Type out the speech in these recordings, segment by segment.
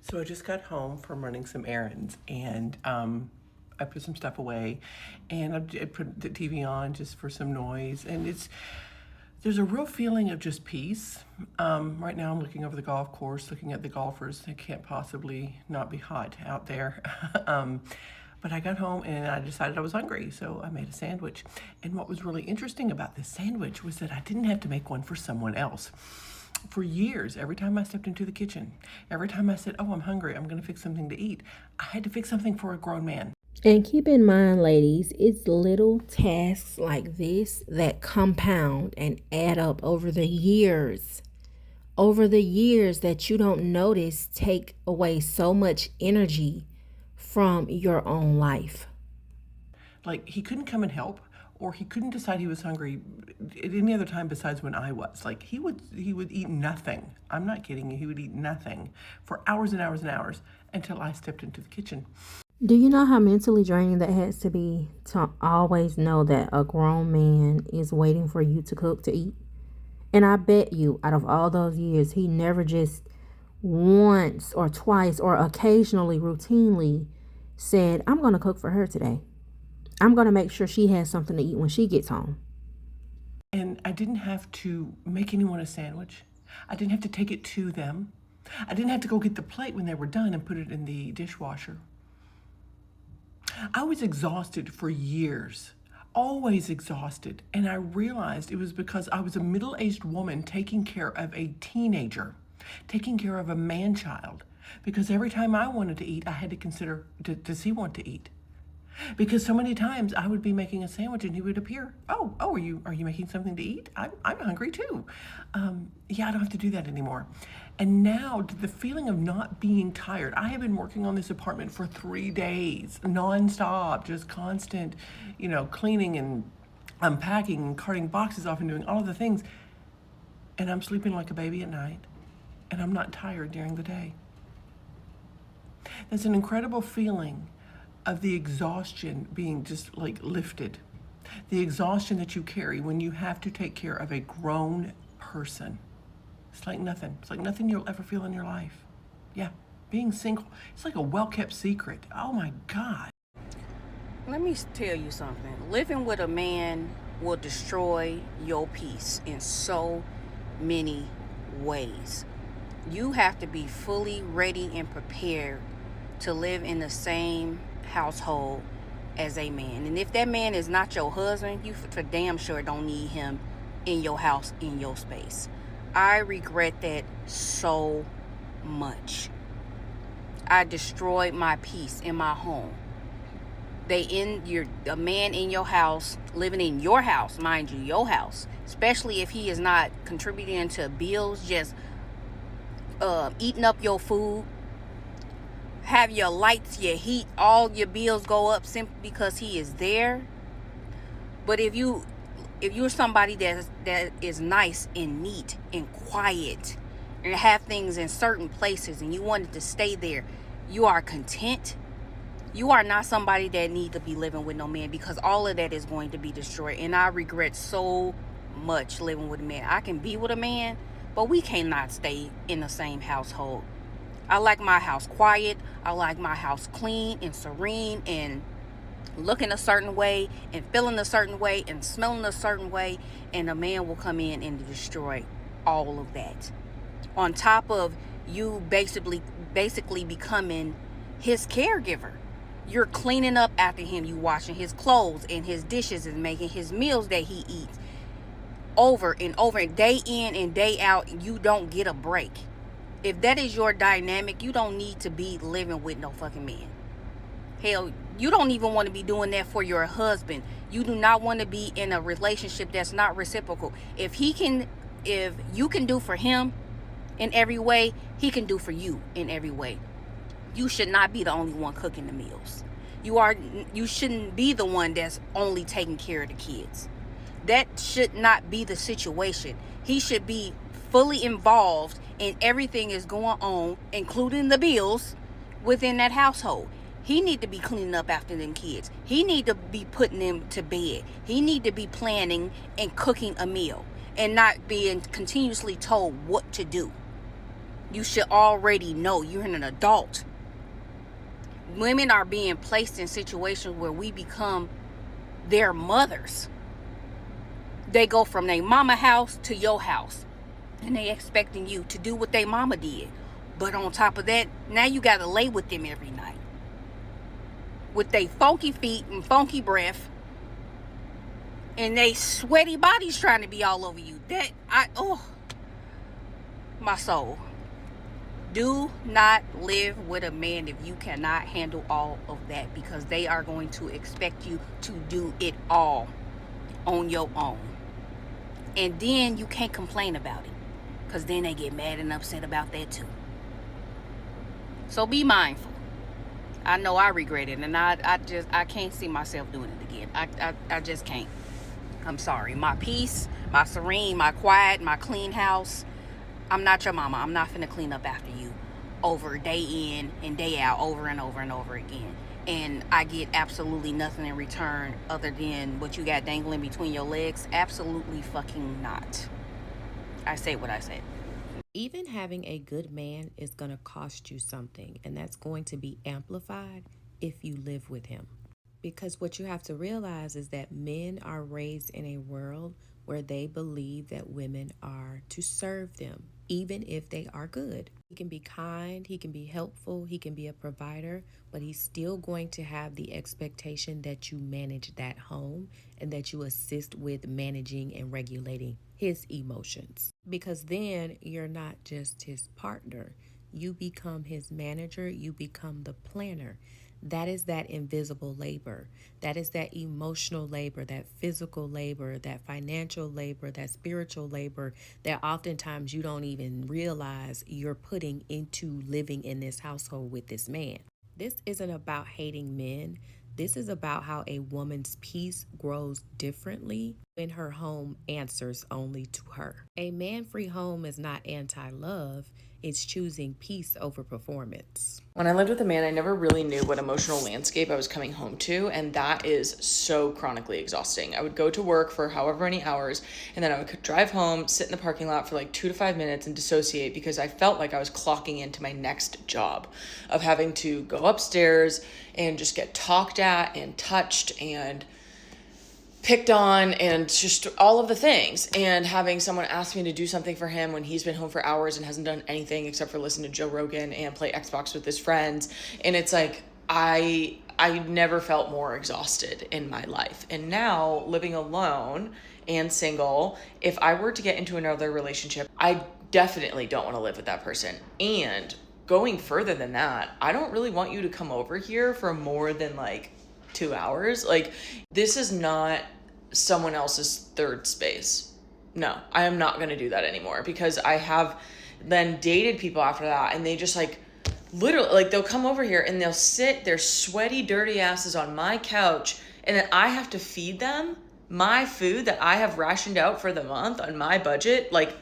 So I just got home from running some errands and I put some stuff away and I put the TV on just for some noise. And there's a real feeling of just peace. Right now I'm looking over the golf course, looking at the golfers. It can't possibly not be hot out there. But I got home and I decided I was hungry, so I made a sandwich. And what was really interesting about this sandwich was that I didn't have to make one for someone else. For years, every time I stepped into the kitchen, every time I said, oh, I'm hungry, I'm going to fix something to eat, I had to fix something for a grown man. And keep in mind, ladies, it's little tasks like this that compound and add up over the years. Over the years that you don't notice take away so much energy from your own life. Like, he couldn't come and help, or he couldn't decide he was hungry at any other time besides when I was. Like, he would eat nothing. I'm not kidding you. He would eat nothing for hours and hours and hours until I stepped into the kitchen. Do you know how mentally draining that has to be to always know that a grown man is waiting for you to cook to eat? And I bet you, out of all those years, he never just once or twice or occasionally, routinely said, I'm going to cook for her today. I'm going to make sure she has something to eat when she gets home. And I didn't have to make anyone a sandwich. I didn't have to take it to them. I didn't have to go get the plate when they were done and put it in the dishwasher. I was exhausted for years, always exhausted. And I realized it was because I was a middle-aged woman taking care of a teenager, taking care of a man-child. Because every time I wanted to eat, I had to consider, does he want to eat? Because so many times I would be making a sandwich and he would appear. Oh, are you making something to eat? I'm hungry too. Yeah, I don't have to do that anymore. And now the feeling of not being tired. I have been working on this apartment for 3 days, nonstop, just constant, cleaning and unpacking and carting boxes off and doing all of the things. And I'm sleeping like a baby at night. And I'm not tired during the day. There's an incredible feeling of the exhaustion being just like lifted. The exhaustion that you carry when you have to take care of a grown person. It's like nothing. It's like nothing you'll ever feel in your life. Yeah, being single, it's like a well-kept secret. Oh my God. Let me tell you something. Living with a man will destroy your peace in so many ways. You have to be fully ready and prepared to live in the same household as a man. And if that man is not your husband, you for damn sure don't need him in your house, in your space. I regret that so much. I destroyed my peace in my home. A man in your house, living in your house, mind you, your house, especially if he is not contributing to bills, just eating up your food, have your lights, your heat, all your bills go up simply because he is there. But if you're somebody that is nice and neat and quiet and have things in certain places and you wanted to stay there, you are content. You are not somebody that need to be living with no man, because all of that is going to be destroyed. And I regret so much living with a man. I can be with a man, but we cannot stay in the same household. I like my house quiet. I like my house clean and serene and looking a certain way and feeling a certain way and smelling a certain way. And a man will come in and destroy all of that. On top of you basically becoming his caregiver. You're cleaning up after him. You washing his clothes and his dishes and making his meals that he eats over and over, day in and day out. You don't get a break. If that is your dynamic, you don't need to be living with no fucking man. Hell, you don't even want to be doing that for your husband. You do not want to be in a relationship that's not reciprocal. If you can do for him in every way, he can do for you in every way. You should not be the only one cooking the meals. You shouldn't be the one that's only taking care of the kids. That should not be the situation. He should be fully involved in everything is going on, including the bills within that household. He need to be cleaning up after them kids. He need to be putting them to bed. He need to be planning and cooking a meal and not being continuously told what to do. You should already know. You're an adult. Women are being placed in situations where we become their mothers. They go from their mama house to your house, and they expecting you to do what they mama did. But on top of that, now you gotta lay with them every night with they funky feet and funky breath and they sweaty bodies trying to be all over you. My soul. Do not live with a man if you cannot handle all of that, because they are going to expect you to do it all on your own. And then you can't complain about it, because then they get mad and upset about that too. So be mindful. I know I regret it, and I can't see myself doing it again. I just can't. I'm sorry. My peace, my serene, my quiet, my clean house. I'm not your mama. I'm not finna clean up after you over day in and day out, over and over and over again. And I get absolutely nothing in return other than what you got dangling between your legs. Absolutely fucking not. I say what I said. Even having a good man is going to cost you something, and that's going to be amplified if you live with him. Because what you have to realize is that men are raised in a world where they believe that women are to serve them, even if they are good. He can be kind, he can be helpful, he can be a provider, but he's still going to have the expectation that you manage that home and that you assist with managing and regulating his emotions. Because then you're not just his partner, you become his manager, you become the planner. That is that invisible labor. That is that emotional labor, that physical labor, that financial labor, that spiritual labor that oftentimes you don't even realize you're putting into living in this household with this man. This isn't about hating men. This is about how a woman's peace grows differently when her home answers only to her. A man-free home is not anti-love. It's choosing peace over performance. When I lived with a man, I never really knew what emotional landscape I was coming home to, and that is so chronically exhausting. I would go to work for however many hours, and then I would drive home, sit in the parking lot for like 2 to 5 minutes and dissociate, because I felt like I was clocking into my next job of having to go upstairs and just get talked at and touched and picked on and just all of the things, and having someone ask me to do something for him when he's been home for hours and hasn't done anything except for listen to Joe Rogan and play Xbox with his friends. And it's like, I never felt more exhausted in my life. And now, living alone and single, if I were to get into another relationship, I definitely don't want to live with that person. And going further than that, I don't really want you to come over here for more than like 2 hours. Like, this is not someone else's third space. No, I am not going to do that anymore, because I have then dated people after that, and they just like literally, like, they'll come over here and they'll sit their sweaty, dirty asses on my couch, and then I have to feed them my food that I have rationed out for the month on my budget. Like,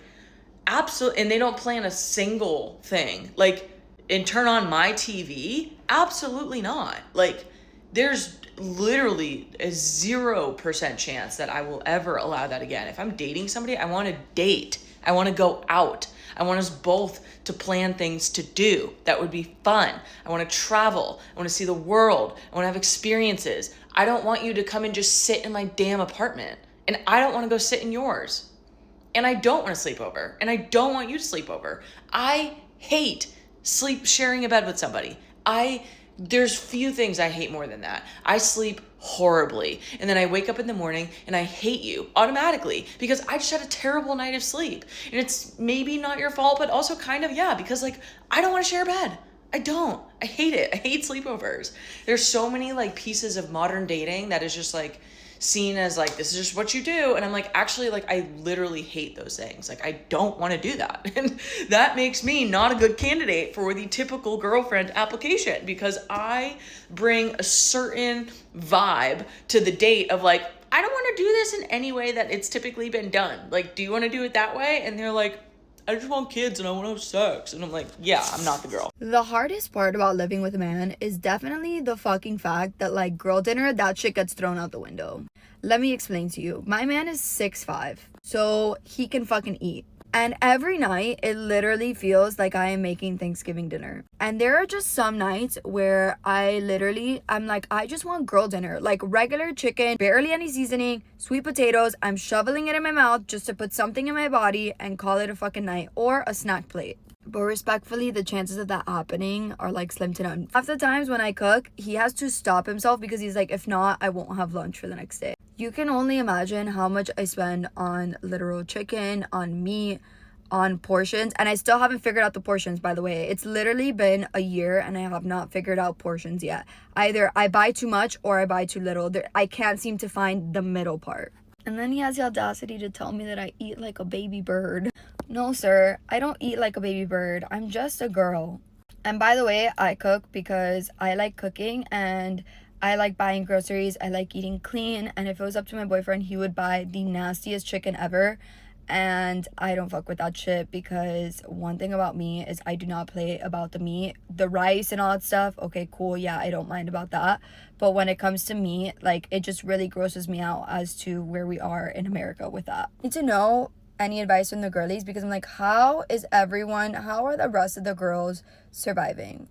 absolutely. And they don't plan a single thing, like, and turn on my TV. Absolutely not. Like, there's literally a 0% chance that I will ever allow that again. If I'm dating somebody, I want to date. I want to go out. I want us both to plan things to do that would be fun. I want to travel. I want to see the world. I want to have experiences. I don't want you to come and just sit in my damn apartment. And I don't want to go sit in yours. And I don't want to sleep over. And I don't want you to sleep over. I hate sharing a bed with somebody. There's few things I hate more than that. I sleep horribly, and then I wake up in the morning and I hate you automatically because I just had a terrible night of sleep. And it's maybe not your fault, but also kind of, yeah, because like, I don't want to share a bed. I don't. I hate it. I hate sleepovers. There's so many like pieces of modern dating that is just like seen as like, this is just what you do. And I'm like, actually, like, I literally hate those things. Like, I don't want to do that. And that makes me not a good candidate for the typical girlfriend application, because I bring a certain vibe to the date of like, I don't want to do this in any way that it's typically been done. Like, do you want to do it that way? And they're like, I just want kids and I want to have sex. And I'm like, yeah, I'm not the girl. The hardest part about living with a man is definitely the fucking fact that, like, girl dinner, that shit gets thrown out the window. Let me explain to you. My man is 6'5", so he can fucking eat. And every night, it literally feels like I am making Thanksgiving dinner. And there are just some nights where I'm like, I just want girl dinner. Like regular chicken, barely any seasoning, sweet potatoes. I'm shoveling it in my mouth just to put something in my body and call it a fucking night. Or a snack plate. But respectfully, the chances of that happening are like slim to none. Half the times when I cook, he has to stop himself because he's like, if not, I won't have lunch for the next day. You can only imagine how much I spend on literal chicken, on meat, on portions. And I still haven't figured out the portions, by the way. It's literally been a year and I have not figured out portions yet. Either I buy too much or I buy too little. I can't seem to find the middle part. And then he has the audacity to tell me that I eat like a baby bird. No, sir, I don't eat like a baby bird. I'm just a girl. And by the way, I cook because I like cooking and I like buying groceries. I like eating clean. And if it was up to my boyfriend, he would buy the nastiest chicken ever. And I don't fuck with that shit because one thing about me is I do not play about the meat. The rice and all that stuff, okay, cool, yeah, I don't mind about that. But when it comes to meat, like, it just really grosses me out as to where we are in America with that. I need to know any advice from the girlies because I'm like, how are the rest of the girls surviving?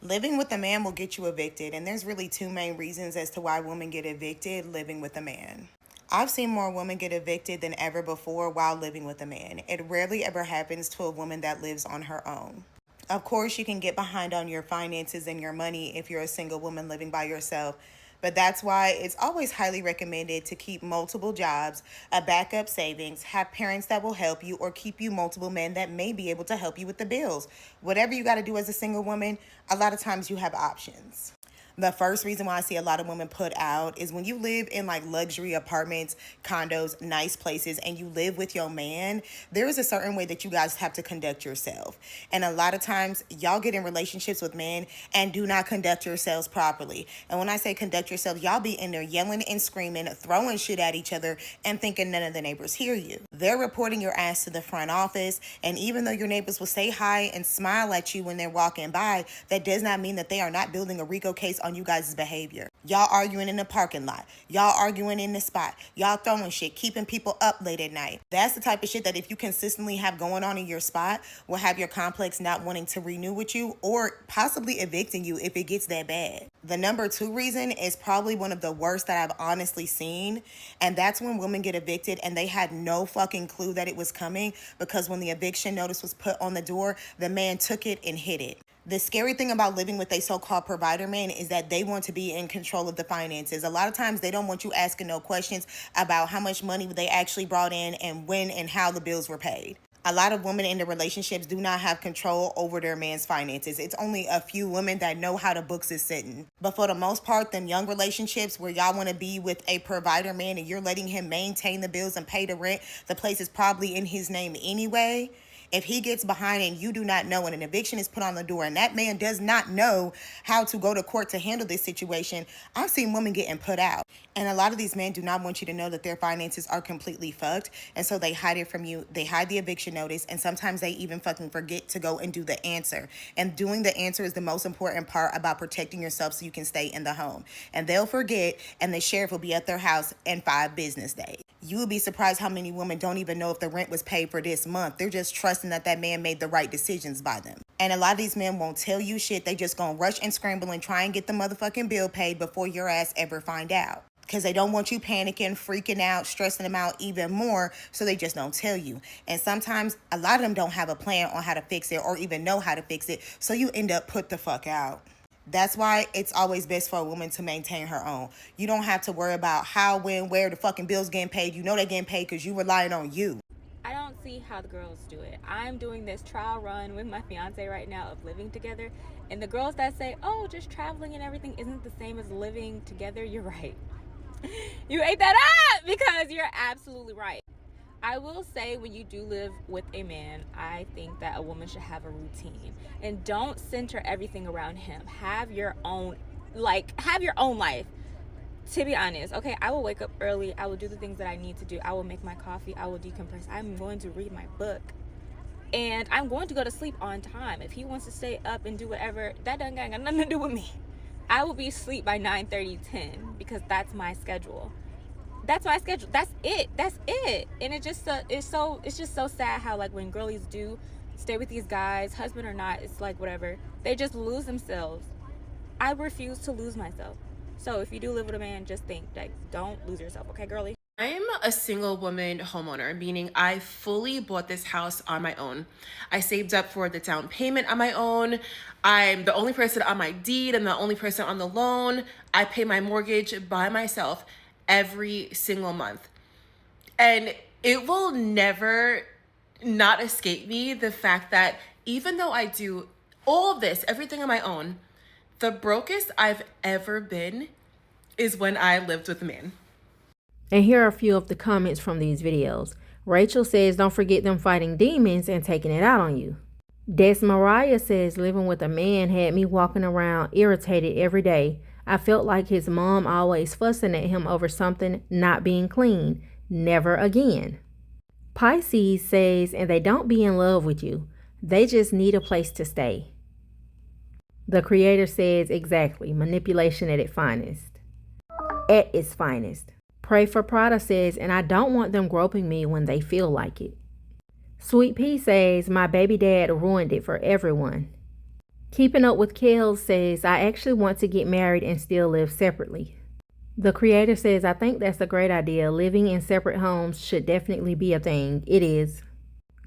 Living with a man will get you evicted, and there's really two main reasons as to why women get evicted living with a man. I've seen more women get evicted than ever before while living with a man. It rarely ever happens to a woman that lives on her own. Of course, you can get behind on your finances and your money if you're a single woman living by yourself, but that's why it's always highly recommended to keep multiple jobs, a backup savings, have parents that will help you, or keep you multiple men that may be able to help you with the bills. Whatever you got to do as a single woman, a lot of times you have options. The first reason why I see a lot of women put out is when you live in like luxury apartments, condos, nice places, and you live with your man, there is a certain way that you guys have to conduct yourself. And a lot of times y'all get in relationships with men and do not conduct yourselves properly. And when I say conduct yourself, y'all be in there yelling and screaming, throwing shit at each other and thinking none of the neighbors hear you. They're reporting your ass to the front office. And even though your neighbors will say hi and smile at you when they're walking by, that does not mean that they are not building a RICO case on you guys' behavior. Y'all arguing in the parking lot. Y'all arguing in the spot. Y'all throwing shit, keeping people up late at night. That's the type of shit that if you consistently have going on in your spot will have your complex not wanting to renew with you or possibly evicting you if it gets that bad. The number two reason is probably one of the worst that I've honestly seen, and that's when women get evicted and they had no fucking clue that it was coming because when the eviction notice was put on the door, the man took it and hid it. The scary thing about living with a so-called provider man is that they want to be in control of the finances. A lot of times they don't want you asking no questions about how much money they actually brought in and when and how the bills were paid. A lot of women in the relationships do not have control over their man's finances. It's only a few women that know how the books is sitting. But for the most part, them young relationships where y'all want to be with a provider man and you're letting him maintain the bills and pay the rent, the place is probably in his name anyway. If he gets behind and you do not know and an eviction is put on the door and that man does not know how to go to court to handle this situation, I've seen women getting put out. And a lot of these men do not want you to know that their finances are completely fucked. And so they hide it from you. They hide the eviction notice. And sometimes they even fucking forget to go and do the answer. And doing the answer is the most important part about protecting yourself so you can stay in the home. And they'll forget and the sheriff will be at their house in 5 business days. You would be surprised how many women don't even know if the rent was paid for this month. They're just trusting that that man made the right decisions by them. And a lot of these men won't tell you shit. They just gonna rush and scramble and try and get the motherfucking bill paid before your ass ever find out. Because they don't want you panicking, freaking out, stressing them out even more, so they just don't tell you. And sometimes a lot of them don't have a plan on how to fix it or even know how to fix it, so you end up put the fuck out. That's why it's always best for a woman to maintain her own. You don't have to worry about how, when, where the fucking bills getting paid. You know they're getting paid because you relying on you. I don't see how the girls do it. I'm doing this trial run with my fiance right now of living together. And the girls that say, oh, just traveling and everything isn't the same as living together, you're right. You ate that up because you're absolutely right. I will say when you do live with a man, I think that a woman should have a routine. And don't center everything around him. Have your own life. To be honest, okay, I will wake up early. I will do the things that I need to do. I will make my coffee. I will decompress. I'm going to read my book. And I'm going to go to sleep on time. If he wants to stay up and do whatever, that doesn't got nothing to do with me. I will be asleep by 9:30, 10 because that's my schedule. That's my schedule. That's it. And it's just so sad how, like, when girlies do stay with these guys, husband or not, it's like whatever, they just lose themselves. I refuse to lose myself. So if you do live with a man, just think, like, don't lose yourself, okay, girly? I'm a single woman homeowner, meaning I fully bought this house on my own. I saved up for the down payment on my own. I'm the only person on my deed. I'm the only person on the loan. I pay my mortgage by myself every single month. And it will never not escape me the fact that even though I do all of this, everything on my own, the brokest I've ever been is when I lived with a man. And here are a few of the comments from these videos. Rachel says, don't forget them fighting demons and taking it out on you. Desmariah says, living with a man had me walking around irritated every day. I felt like his mom always fussing at him over something not being clean. Never again. Pisces says, and they don't be in love with you. They just need a place to stay. The creator says, exactly, manipulation at its finest. At its finest. Pray for Prada says, and I don't want them groping me when they feel like it. Sweet Pea says, my baby dad ruined it for everyone. Keeping Up with Kels says, I actually want to get married and still live separately. The creator says, I think that's a great idea. Living in separate homes should definitely be a thing. It is.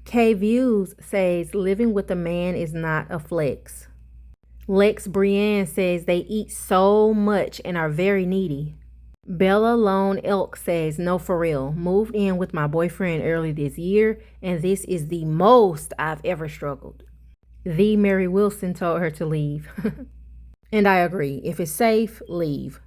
K Views says, living with a man is not a flex. Lex Brienne says, they eat so much and are very needy. Bella Lone Elk says, no, for real. Moved in with my boyfriend early this year, and this is the most I've ever struggled. The Mary Wilson told her to leave. And I agree. If it's safe, leave.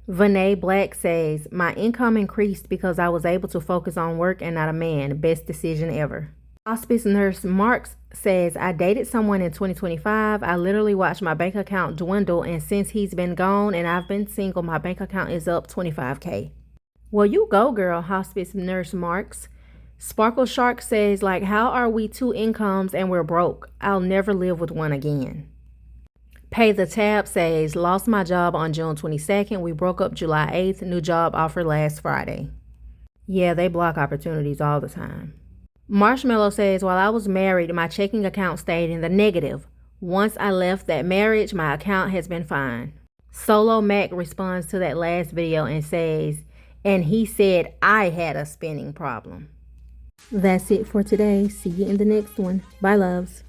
Vinay Black says, my income increased because I was able to focus on work and not a man. Best decision ever. Hospice nurse Marks says, I dated someone in 2025. I literally watched my bank account dwindle, and since he's been gone and I've been single, my bank account is up $25K. Well, you go, girl, Hospice nurse Marks. Sparkle Shark says, like, how are we two incomes and we're broke? I'll never live with one again. Pay the Tab says, lost my job on June 22nd. We broke up July 8th. New job offer last Friday. Yeah, they block opportunities all the time. Marshmallow says, while I was married, my checking account stayed in the negative. Once I left that marriage, my account has been fine. Solo Mac responds to that last video and says, and he said I had a spending problem. That's it for today. See you in the next one. Bye, loves.